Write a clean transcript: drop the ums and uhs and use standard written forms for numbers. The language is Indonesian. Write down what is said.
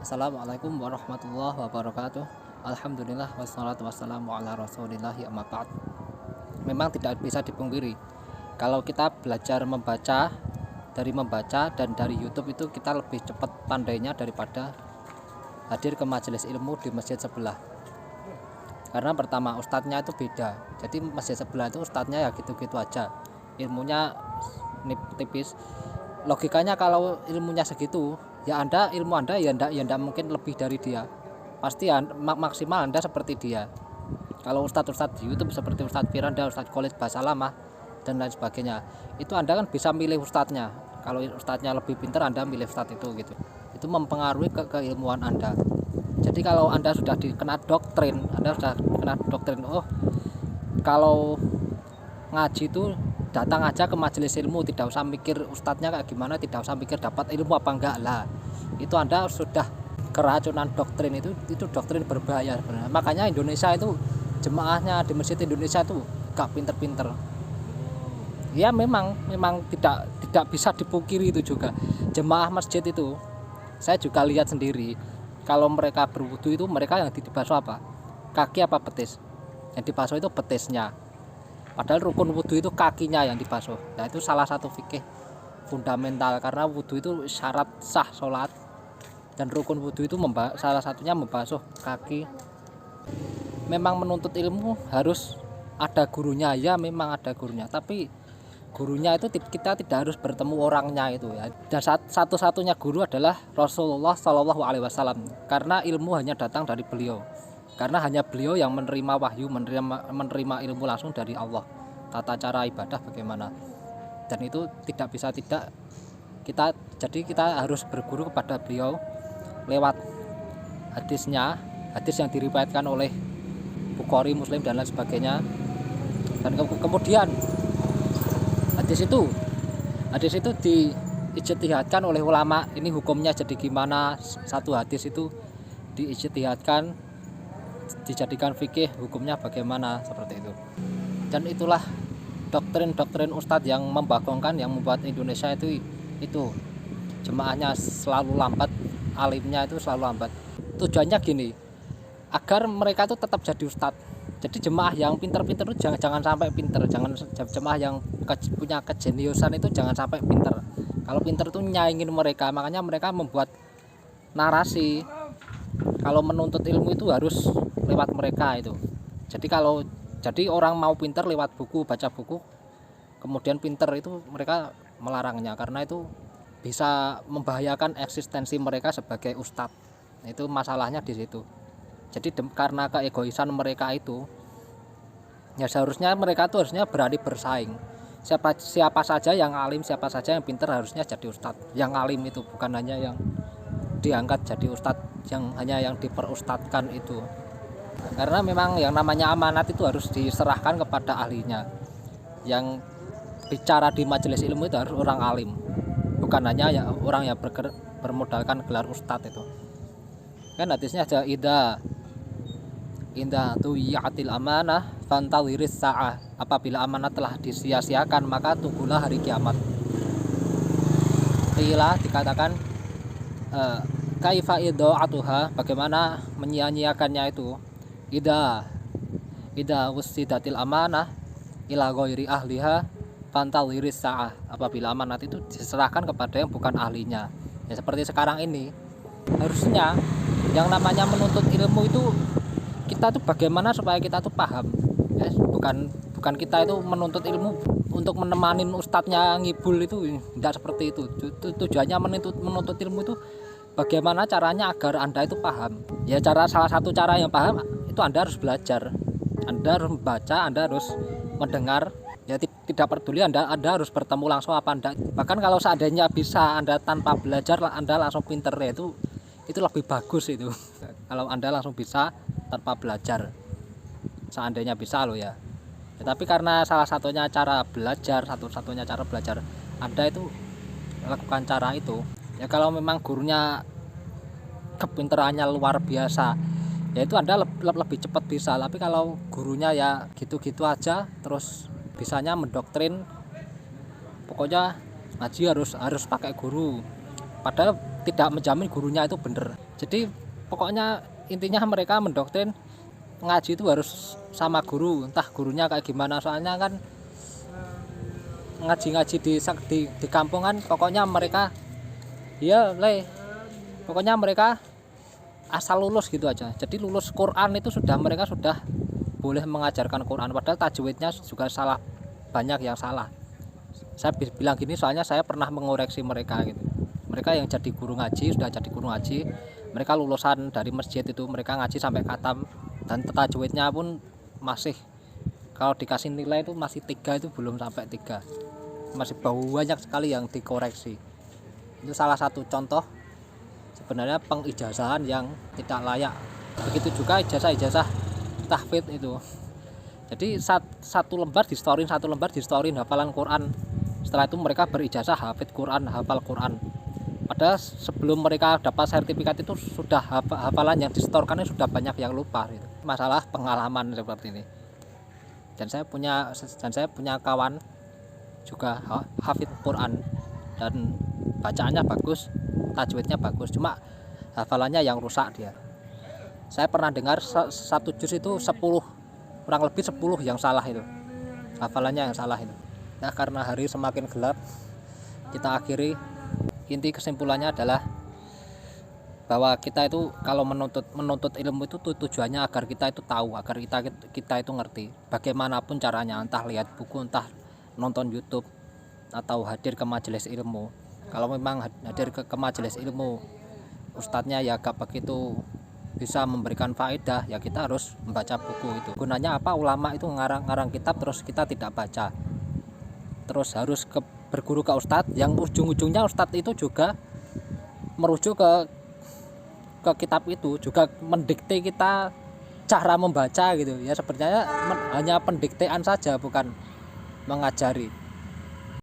Assalamualaikum warahmatullahi wabarakatuh. Alhamdulillah wassalatu wassalamu ala rasulillahi amma ba'd. Memang tidak bisa dipungkiri, kalau kita belajar membaca dan dari YouTube itu kita lebih cepat pandainya daripada hadir ke majelis ilmu di masjid sebelah. Karena pertama, ustadznya itu beda. Jadi masjid sebelah itu ustadznya ya gitu-gitu aja, ilmunya tipis. Logikanya kalau ilmunya segitu, ya ilmu anda ya ndak mungkin lebih dari dia. Pasti ya, maksimal anda seperti dia. Kalau ustadz di YouTube seperti Ustadz Firanda, Ustadz Khalid Basalamah dan lain sebagainya, itu anda kan bisa milih ustadznya. Kalau ustadznya lebih pintar, anda milih ustadz itu gitu. Itu mempengaruhi keilmuan anda. Jadi kalau anda sudah dikena doktrin, oh kalau ngaji itu datang aja ke majelis ilmu, tidak usah mikir ustadznya kayak gimana, tidak usah mikir dapat ilmu apa enggak lah, itu anda sudah keracunan doktrin. Itu doktrin berbahaya sebenarnya. Makanya Indonesia itu, jemaahnya di masjid Indonesia itu gak pinter-pinter. Ya memang tidak bisa dipungkiri itu juga. Jemaah masjid itu saya juga lihat sendiri, kalau mereka berwudu itu mereka yang dibasuh apa? Kaki apa betis? Yang dibasuh itu betisnya. Padahal rukun wudhu itu kakinya yang dibasuh. Nah itu salah satu fikih fundamental, karena wudhu itu syarat sah sholat, dan rukun wudhu itu salah satunya membasuh kaki. Memang menuntut ilmu harus ada gurunya, ya memang ada gurunya, tapi gurunya itu kita tidak harus bertemu orangnya itu ya. Dan satu-satunya guru adalah Rasulullah Shallallahu Alaihi Wasallam, karena ilmu hanya datang dari beliau. Karena hanya beliau yang menerima wahyu, menerima ilmu langsung dari Allah, tata cara ibadah bagaimana. Dan itu tidak bisa tidak kita harus berguru kepada beliau lewat hadis yang diriwayatkan oleh Bukhari, Muslim dan lain sebagainya. Dan kemudian hadis itu diijtihadkan oleh ulama. Ini hukumnya jadi gimana, satu hadis itu diijtihadkan, dijadikan fikih, hukumnya bagaimana, seperti itu. Dan itulah doktrin ustadz yang membagongkan, yang membuat Indonesia itu jemaahnya selalu lambat, alimnya itu selalu lambat. Tujuannya gini, agar mereka itu tetap jadi ustadz. Jadi jemaah yang pinter-pinter itu jangan sampai pinter, jemaah yang punya kejeniusan itu jangan sampai pinter. Kalau pinter itu nyaingin mereka, makanya mereka membuat narasi kalau menuntut ilmu itu harus lewat mereka itu. Jadi orang mau pinter lewat buku, baca buku, kemudian pinter itu mereka melarangnya, karena itu bisa membahayakan eksistensi mereka sebagai ustadz. Itu masalahnya di situ. Jadi karena keegoisan mereka itu, ya seharusnya mereka tuh harusnya berani bersaing. Siapa saja yang alim, siapa saja yang pinter harusnya jadi ustadz. Yang alim itu bukan hanya yang diangkat jadi ustadz, hanya yang diperustadkan itu. Karena memang yang namanya amanat itu harus diserahkan kepada ahlinya. Yang bicara di majelis ilmu itu harus orang alim, bukan hanya orang yang bermodalkan gelar ustadz itu. Kan hadisnya ada indah tuyatil amanah fantawiris sa'ah, apabila amanat telah disia-siakan maka tunggulah hari kiamat. Dikatakan kaifa idha'atuha, bagaimana menyia-nyiakannya itu. Ida wusidatil amanah ila ghairi ahliha fantawiris sa'ah, apabila amanat itu diserahkan kepada yang bukan ahlinya. Ya seperti sekarang ini, harusnya yang namanya menuntut ilmu itu kita tuh bagaimana supaya kita tuh paham ya, bukan kita itu menuntut ilmu untuk menemani ustadznya ngibul, itu tidak seperti itu. Tujuannya menuntut ilmu itu bagaimana caranya agar anda itu paham. Ya salah satu cara yang paham itu anda harus belajar, anda harus membaca, anda harus mendengar. Ya tidak peduli anda harus bertemu langsung apa anda. Bahkan kalau seandainya bisa anda tanpa belajar anda langsung pinter, ya itu lebih bagus itu. Kalau anda langsung bisa tanpa belajar, seandainya bisa loh ya. Tapi karena satu-satunya cara belajar anda itu lakukan cara itu, ya kalau memang gurunya kepinterannya luar biasa, ya itu anda lebih cepat bisa. Tapi kalau gurunya ya gitu-gitu aja, terus bisanya mendoktrin, pokoknya ngaji harus pakai guru, padahal tidak menjamin gurunya itu benar. Jadi pokoknya intinya mereka mendoktrin ngaji itu harus sama guru, entah gurunya kayak gimana. Soalnya kan ngaji-ngaji di kampung kan pokoknya mereka pokoknya mereka asal lulus gitu aja. Jadi lulus Quran itu mereka sudah boleh mengajarkan Quran, padahal tajwidnya juga salah, banyak yang salah. Saya bilang gini soalnya saya pernah mengoreksi mereka gitu. Mereka yang jadi guru ngaji, sudah jadi guru ngaji, mereka lulusan dari masjid itu, mereka ngaji sampai khatam, dan tajwidnya pun masih, kalau dikasih nilai itu masih 3, itu belum sampai 3, masih banyak sekali yang dikoreksi. Itu salah satu contoh sebenarnya pengijazahan yang tidak layak. Begitu juga ijazah tahfidz itu. Jadi satu lembar di storin hafalan Quran. Setelah itu mereka berijazah hafidz Quran, hafal Quran. Padahal sebelum mereka dapat sertifikat itu sudah hafalan yang distorkannya sudah banyak yang lupa gitu. Masalah pengalaman seperti ini. Dan saya punya kawan juga hafidz Quran dan bacaannya bagus, tajwidnya bagus, cuma hafalannya yang rusak dia. Saya pernah dengar satu juz itu 10, kurang lebih 10 yang salah itu, hafalannya yang salah itu. Nah, karena hari semakin gelap, kita akhiri. Inti kesimpulannya adalah bahwa kita itu kalau menuntut ilmu itu tujuannya agar kita itu tahu, agar kita itu ngerti bagaimanapun caranya, entah lihat buku, entah nonton YouTube, atau hadir ke majelis ilmu. Kalau memang hadir ke majelis ilmu, ustadznya ya gak begitu bisa memberikan faedah, ya kita harus membaca buku itu. Gunanya apa? Ulama itu ngarang kitab terus kita tidak baca, terus harus berguru ke ustadz, yang ujung-ujungnya ustadz itu juga merujuk ke kitab itu, juga mendikte kita cara membaca gitu ya. Sebenarnya hanya pendiktean saja, bukan mengajari.